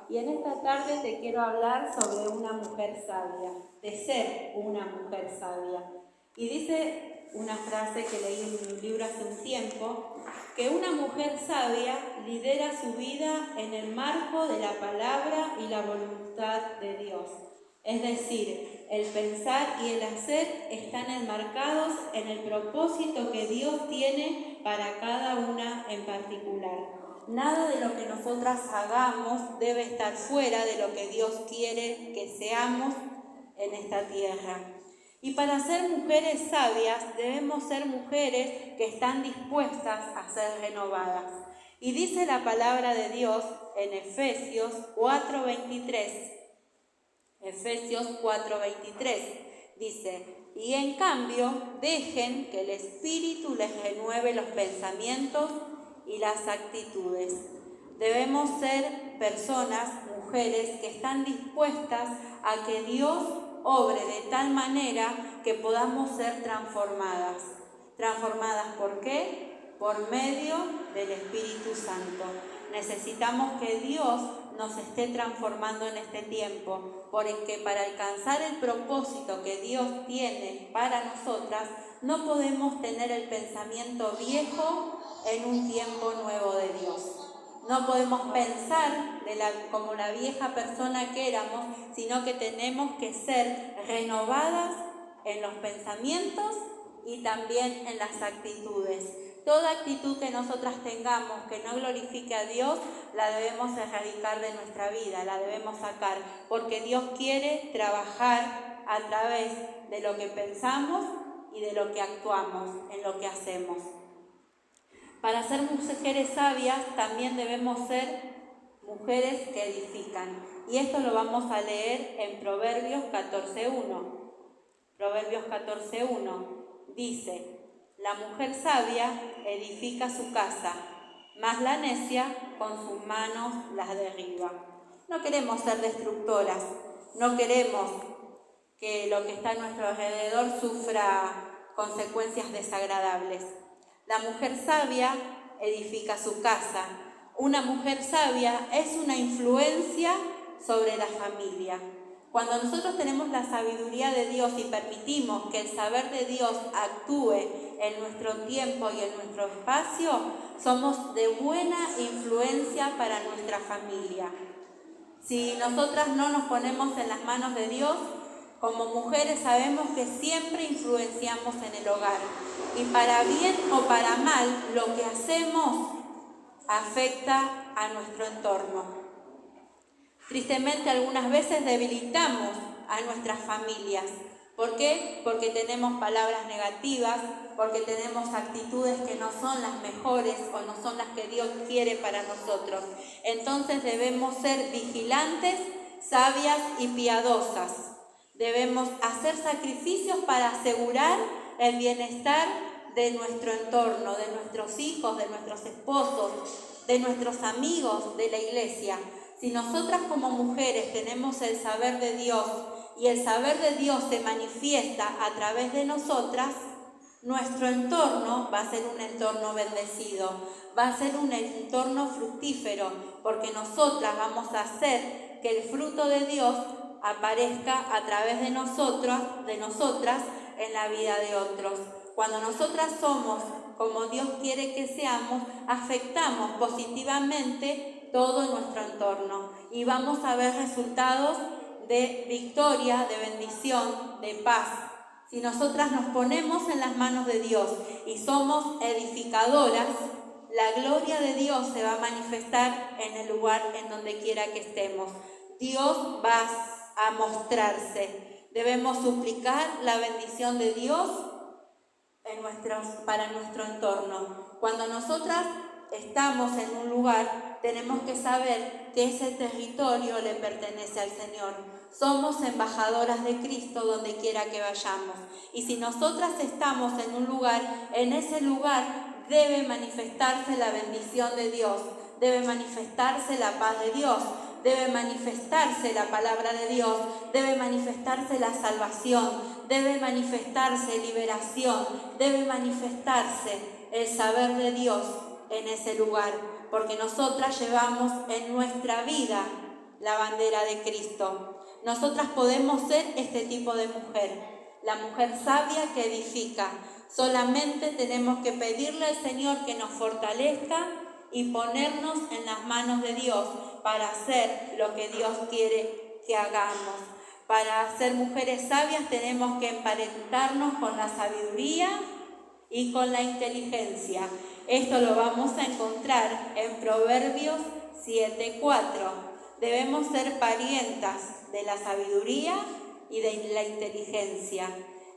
y en esta tarde te quiero hablar sobre una mujer sabia, de ser una mujer sabia. Y dice una frase que leí en un libro hace un tiempo, que una mujer sabia lidera su vida en el marco de la palabra y la voluntad de Dios. Es decir, el pensar y el hacer están enmarcados en el propósito que Dios tiene para cada una en particular. Nada de lo que nosotras hagamos debe estar fuera de lo que Dios quiere que seamos en esta tierra. Y para ser mujeres sabias debemos ser mujeres que están dispuestas a ser renovadas. Y dice la palabra de Dios en Efesios 4:23. Efesios 4:23 dice: y en cambio dejen que el Espíritu les renueve los pensamientos y las actitudes. Debemos ser personas, mujeres, que están dispuestas a que Dios obre de tal manera que podamos ser transformadas. ¿Transformadas por qué? Por medio del Espíritu Santo. Necesitamos que Dios nos esté transformando en este tiempo, porque para alcanzar el propósito que Dios tiene para nosotras, no podemos tener el pensamiento viejo en un tiempo nuevo de Dios. No podemos pensar como la vieja persona que éramos, sino que tenemos que ser renovadas en los pensamientos y también en las actitudes. Toda actitud que nosotras tengamos que no glorifique a Dios, la debemos erradicar de nuestra vida, la debemos sacar, porque Dios quiere trabajar a través de lo que pensamos y de lo que actuamos, en lo que hacemos. Para ser mujeres sabias también debemos ser mujeres que edifican. Y esto lo vamos a leer en Proverbios 14:1. Proverbios 14:1 dice: la mujer sabia edifica su casa, mas la necia con sus manos las derriba. No queremos ser destructoras, no queremos que lo que está a nuestro alrededor sufra consecuencias desagradables. La mujer sabia edifica su casa. Una mujer sabia es una influencia sobre la familia. Cuando nosotros tenemos la sabiduría de Dios y permitimos que el saber de Dios actúe en nuestro tiempo y en nuestro espacio, somos de buena influencia para nuestra familia. Si nosotras no nos ponemos en las manos de Dios, como mujeres sabemos que siempre influenciamos en el hogar. Y para bien o para mal, lo que hacemos afecta a nuestro entorno. Tristemente, algunas veces debilitamos a nuestras familias. ¿Por qué? Porque tenemos palabras negativas, porque tenemos actitudes que no son las mejores o no son las que Dios quiere para nosotros. Entonces debemos ser vigilantes, sabias y piadosas. Debemos hacer sacrificios para asegurar el bienestar de nuestro entorno, de nuestros hijos, de nuestros esposos, de nuestros amigos, de la iglesia. Si nosotras como mujeres tenemos el saber de Dios y el saber de Dios se manifiesta a través de nosotras, nuestro entorno va a ser un entorno bendecido, va a ser un entorno fructífero, porque nosotras vamos a hacer que el fruto de Dios aparezca a través de nosotras en la vida de otros. Cuando nosotras somos como Dios quiere que seamos, afectamos positivamente todo nuestro entorno y vamos a ver resultados de victoria, de bendición, de paz. Si nosotras nos ponemos en las manos de Dios y somos edificadoras, la gloria de Dios se va a manifestar en el lugar en donde quiera que estemos. Dios va a mostrarse. Debemos suplicar la bendición de Dios para nuestro entorno. Cuando nosotras estamos en un lugar, tenemos que saber que ese territorio le pertenece al Señor. Somos embajadoras de Cristo donde quiera que vayamos. Y si nosotras estamos en un lugar, en ese lugar debe manifestarse la bendición de Dios, debe manifestarse la paz de Dios, debe manifestarse la palabra de Dios, debe manifestarse la salvación, debe manifestarse liberación, debe manifestarse el saber de Dios en ese lugar, porque nosotras llevamos en nuestra vida la bandera de Cristo. Nosotras podemos ser este tipo de mujer, la mujer sabia que edifica. Solamente tenemos que pedirle al Señor que nos fortalezca y ponernos en las manos de Dios para hacer lo que Dios quiere que hagamos. Para ser mujeres sabias tenemos que emparentarnos con la sabiduría y con la inteligencia. Esto lo vamos a encontrar en Proverbios 7:4. Debemos ser parientas de la sabiduría y de la inteligencia.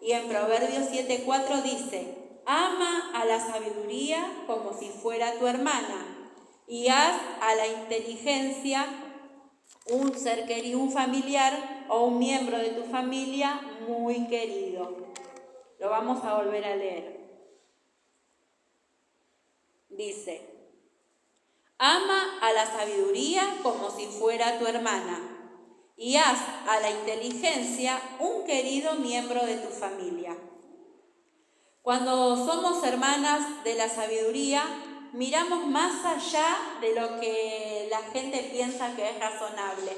Y en Proverbios 7:4 dice: ama a la sabiduría como si fuera tu hermana, y haz a la inteligencia un ser querido, un familiar o un miembro de tu familia muy querido. Lo vamos a volver a leer. Dice: ama a la sabiduría como si fuera tu hermana, y haz a la inteligencia un querido miembro de tu familia. Cuando somos hermanas de la sabiduría, miramos más allá de lo que la gente piensa que es razonable.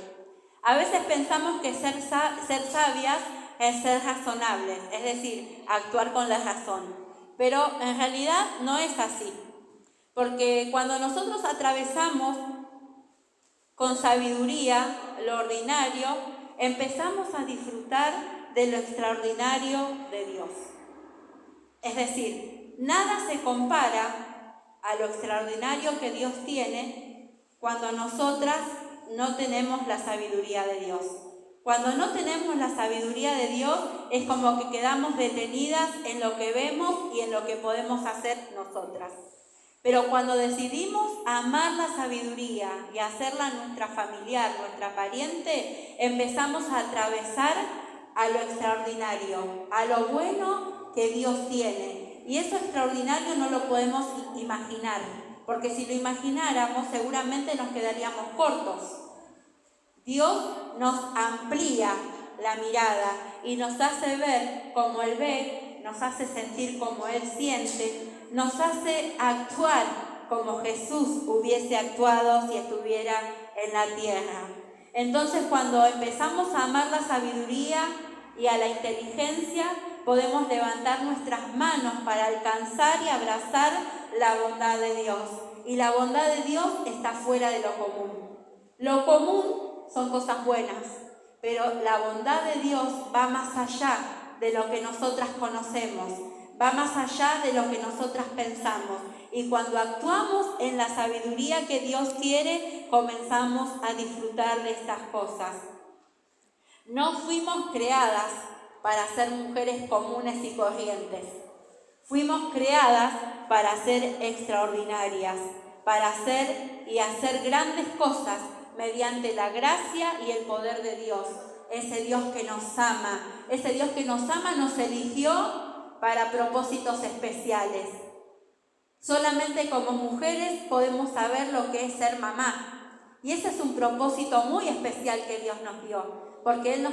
A veces pensamos que ser sabias es ser razonables, es decir, actuar con la razón. Pero en realidad no es así. Porque cuando nosotros atravesamos con sabiduría lo ordinario, empezamos a disfrutar de lo extraordinario de Dios. Es decir, nada se compara a lo extraordinario que Dios tiene cuando nosotras no tenemos la sabiduría de Dios. Cuando no tenemos la sabiduría de Dios es como que quedamos detenidas en lo que vemos y en lo que podemos hacer nosotras. Pero cuando decidimos amar la sabiduría y hacerla nuestra familiar, nuestra pariente, empezamos a atravesar a lo extraordinario, a lo bueno que Dios tiene. Y eso extraordinario no lo podemos imaginar, porque si lo imagináramos seguramente nos quedaríamos cortos. Dios nos amplía la mirada y nos hace ver como Él ve, nos hace sentir como Él siente, nos hace actuar como Jesús hubiese actuado si estuviera en la tierra. Entonces, cuando empezamos a amar la sabiduría y a la inteligencia, podemos levantar nuestras manos para alcanzar y abrazar la bondad de Dios. Y la bondad de Dios está fuera de lo común. Lo común son cosas buenas, pero la bondad de Dios va más allá de lo que nosotras conocemos. Va más allá de lo que nosotras pensamos. Y cuando actuamos en la sabiduría que Dios quiere, comenzamos a disfrutar de estas cosas. No fuimos creadas para ser mujeres comunes y corrientes. Fuimos creadas para ser extraordinarias, para hacer y hacer grandes cosas mediante la gracia y el poder de Dios. Ese Dios que nos ama, nos eligió para propósitos especiales. Solamente como mujeres podemos saber lo que es ser mamá. Y ese es un propósito muy especial que Dios nos dio. Porque Él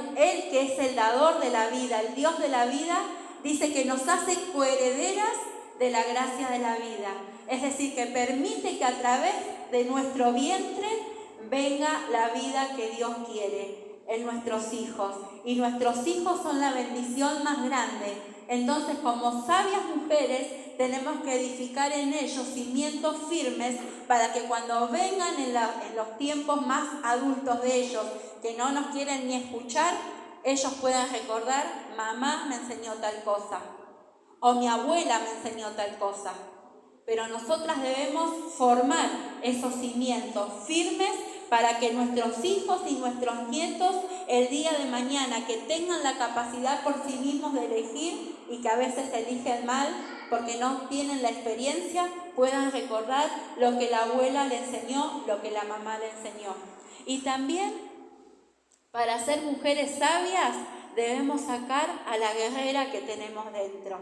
que es el dador de la vida, el Dios de la vida, dice que nos hace coherederas de la gracia de la vida. Es decir, que permite que a través de nuestro vientre venga la vida que Dios quiere en nuestros hijos. Y nuestros hijos son la bendición más grande. Entonces, como sabias mujeres, tenemos que edificar en ellos cimientos firmes para que cuando vengan en los tiempos más adultos de ellos, que no nos quieren ni escuchar, ellos puedan recordar: mamá me enseñó tal cosa, o mi abuela me enseñó tal cosa. Pero nosotras debemos formar esos cimientos firmes para que nuestros hijos y nuestros nietos el día de mañana, que tengan la capacidad por sí mismos de elegir y que a veces eligen mal porque no tienen la experiencia, puedan recordar lo que la abuela le enseñó, lo que la mamá le enseñó. Y también, para ser mujeres sabias, debemos sacar a la guerrera que tenemos dentro.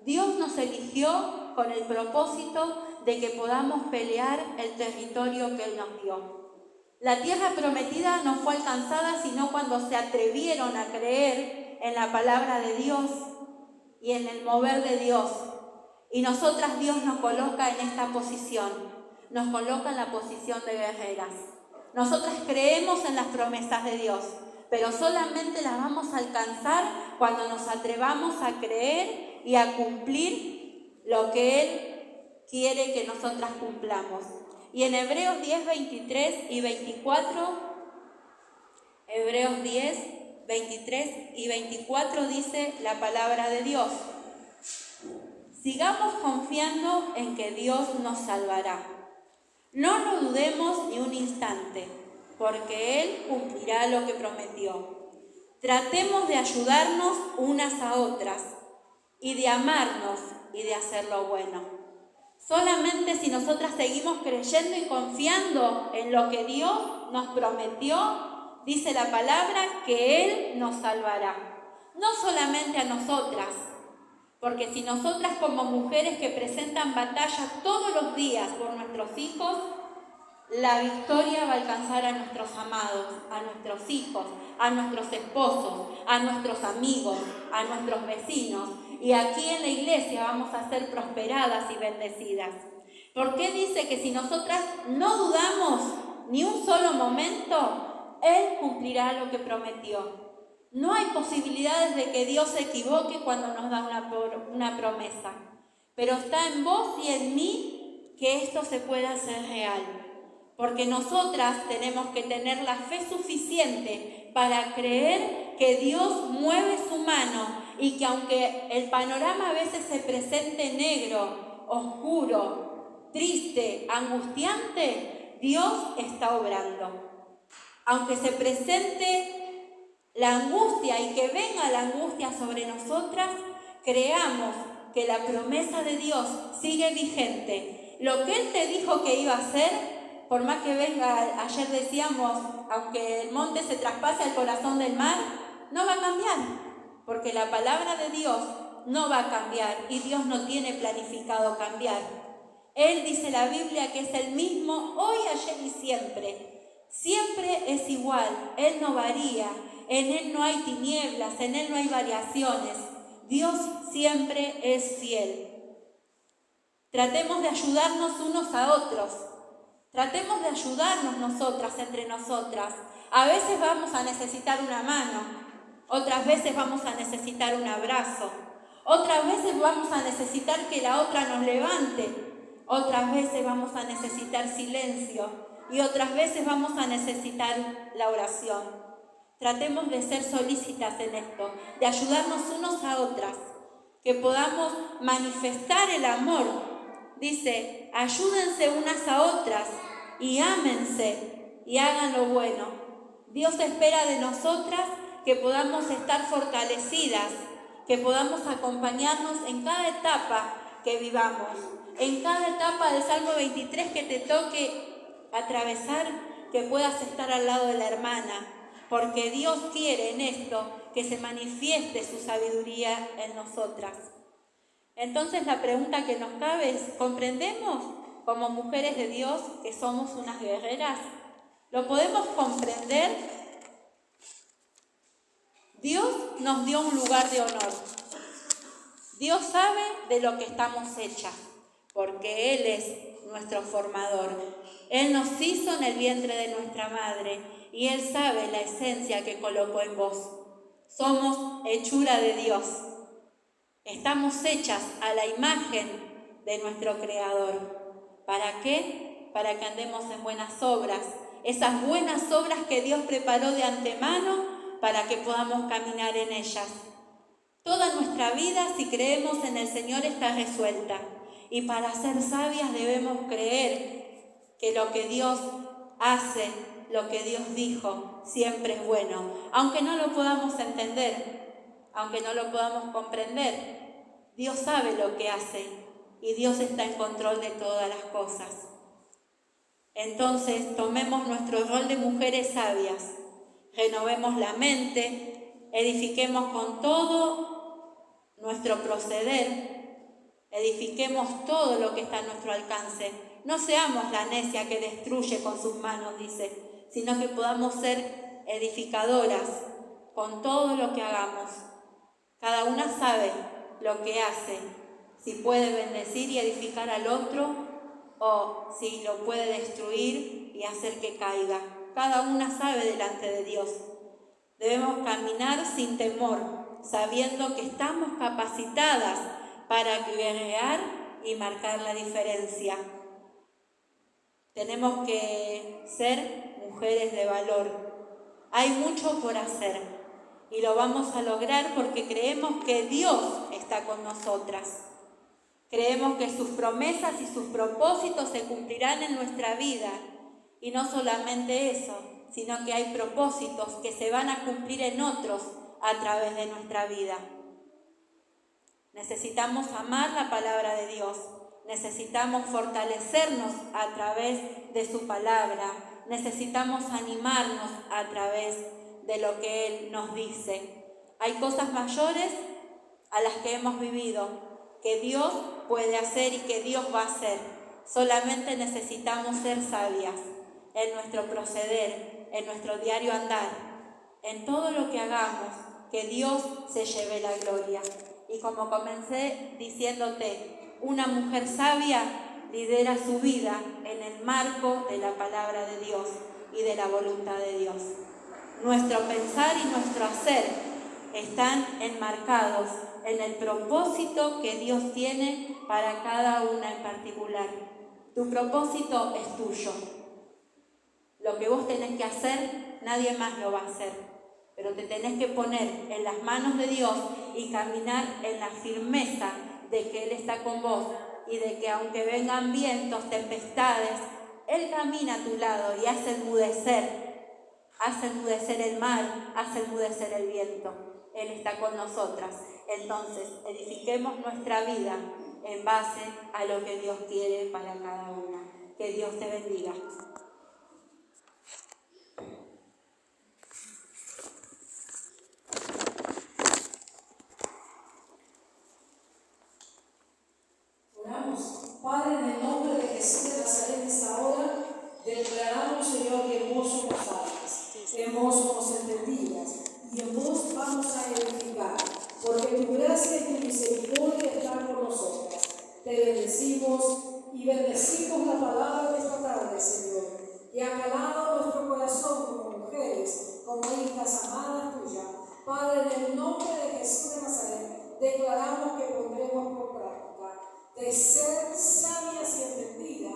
Dios nos eligió con el propósito de que podamos pelear el territorio que Él nos dio. La tierra prometida no fue alcanzada sino cuando se atrevieron a creer en la palabra de Dios y en el mover de Dios. Y nosotras Dios nos coloca en esta posición, nos coloca en la posición de guerreras. Nosotras creemos en las promesas de Dios, pero solamente las vamos a alcanzar cuando nos atrevamos a creer y a cumplir lo que Él quiere que nosotras cumplamos. Y en Hebreos 10, 23 y 24, Hebreos 10, 23 y 24 dice la palabra de Dios: sigamos confiando en que Dios nos salvará. No lo dudemos ni un instante, porque Él cumplirá lo que prometió. Tratemos de ayudarnos unas a otras y de amarnos y de hacer lo bueno. Solamente si nosotras seguimos creyendo y confiando en lo que Dios nos prometió, dice la palabra que Él nos salvará. No solamente a nosotras, porque si nosotras como mujeres que presentan batallas todos los días por nuestros hijos, la victoria va a alcanzar a nuestros amados, a nuestros hijos, a nuestros esposos, a nuestros amigos, a nuestros vecinos. Y aquí en la iglesia vamos a ser prosperadas y bendecidas. ¿Por qué dice que si nosotras no dudamos ni un solo momento, Él cumplirá lo que prometió? No hay posibilidades de que Dios se equivoque cuando nos da una promesa. Pero está en vos y en mí que esto se pueda hacer real. Porque nosotras tenemos que tener la fe suficiente para creer que Dios mueve su mano y que aunque el panorama a veces se presente negro, oscuro, triste, angustiante, Dios está obrando. Aunque se presente la angustia y que venga la angustia sobre nosotras, creamos que la promesa de Dios sigue vigente. Lo que Él te dijo que iba a hacer, por más que venga, ayer decíamos, aunque el monte se traspase al corazón del mar, no va a cambiar, porque la palabra de Dios no va a cambiar y Dios no tiene planificado cambiar. Él dice la Biblia que es el mismo hoy, ayer y siempre. Siempre es igual, Él no varía, en Él no hay tinieblas, en Él no hay variaciones. Dios siempre es fiel. Tratemos de ayudarnos unos a otros. Tratemos de ayudarnos nosotras, entre nosotras. A veces vamos a necesitar una mano, otras veces vamos a necesitar un abrazo, otras veces vamos a necesitar que la otra nos levante, otras veces vamos a necesitar silencio y otras veces vamos a necesitar la oración. Tratemos de ser solícitas en esto, de ayudarnos unos a otras, que podamos manifestar el amor. Dice, ayúdense unas a otras y ámense y hagan lo bueno. Dios espera de nosotras que podamos estar fortalecidas, que podamos acompañarnos en cada etapa que vivamos, en cada etapa del Salmo 23 que te toque atravesar, que puedas estar al lado de la hermana, porque Dios quiere en esto que se manifieste su sabiduría en nosotras. Entonces la pregunta que nos cabe es, ¿comprendemos como mujeres de Dios que somos unas guerreras? ¿Lo podemos comprender? Dios nos dio un lugar de honor. Dios sabe de lo que estamos hechas, porque Él es nuestro formador. Él nos hizo en el vientre de nuestra madre y Él sabe la esencia que colocó en vos. Somos hechura de Dios. Estamos hechas a la imagen de nuestro Creador. ¿Para qué? Para que andemos en buenas obras. Esas buenas obras que Dios preparó de antemano para que podamos caminar en ellas. Toda nuestra vida, si creemos en el Señor, está resuelta. Y para ser sabias debemos creer que lo que Dios hace, lo que Dios dijo, siempre es bueno. Aunque no lo podamos entender, aunque no lo podamos comprender, Dios sabe lo que hace y Dios está en control de todas las cosas. Entonces, tomemos nuestro rol de mujeres sabias, renovemos la mente, edifiquemos con todo nuestro proceder, edifiquemos todo lo que está a nuestro alcance. No seamos la necia que destruye con sus manos, dice, sino que podamos ser edificadoras con todo lo que hagamos. Cada una sabe lo que hace, si puede bendecir y edificar al otro o si lo puede destruir y hacer que caiga. Cada una sabe delante de Dios. Debemos caminar sin temor, sabiendo que estamos capacitadas para guiar y marcar la diferencia. Tenemos que ser mujeres de valor. Hay mucho por hacer y lo vamos a lograr porque creemos que Dios está con nosotras. Creemos que sus promesas y sus propósitos se cumplirán en nuestra vida. Y no solamente eso, sino que hay propósitos que se van a cumplir en otros a través de nuestra vida. Necesitamos amar la palabra de Dios. Necesitamos fortalecernos a través de su palabra. Necesitamos animarnos a través de lo que Él nos dice. Hay cosas mayores a las que hemos vivido, que Dios puede hacer y que Dios va a hacer. Solamente necesitamos ser sabias en nuestro proceder, en nuestro diario andar, en todo lo que hagamos, que Dios se lleve la gloria. Y como comencé diciéndote, una mujer sabia lidera su vida en el marco de la palabra de Dios y de la voluntad de Dios. Nuestro pensar y nuestro hacer están enmarcados en el propósito que Dios tiene para cada una en particular. Tu propósito es tuyo. Lo que vos tenés que hacer, nadie más lo va a hacer. Pero te tenés que poner en las manos de Dios y caminar en la firmeza de que Él está con vos y de que aunque vengan vientos, tempestades, Él camina a tu lado y hace enmudecer el mar, hace enmudecer el viento. Él está con nosotras. Entonces, edifiquemos nuestra vida en base a lo que Dios quiere para cada una. Que Dios te bendiga. Padre, en el nombre de Jesús de Nazaret, en esta hora, declaramos, Señor, que en vos somos sabias, en vos somos entendidas, y en vos vamos a edificar, porque tu gracia y tu misericordia están con nosotras. Te bendecimos y bendecimos la palabra de esta tarde, Señor, que ha calado nuestro corazón como mujeres, como hijas amadas tuyas. Padre, en el nombre de Jesús de Nazaret, declaramos que pondremos por práctica de ser sabias y entendidas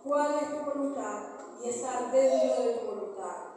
cuál es tu voluntad y estar dentro de tu voluntad.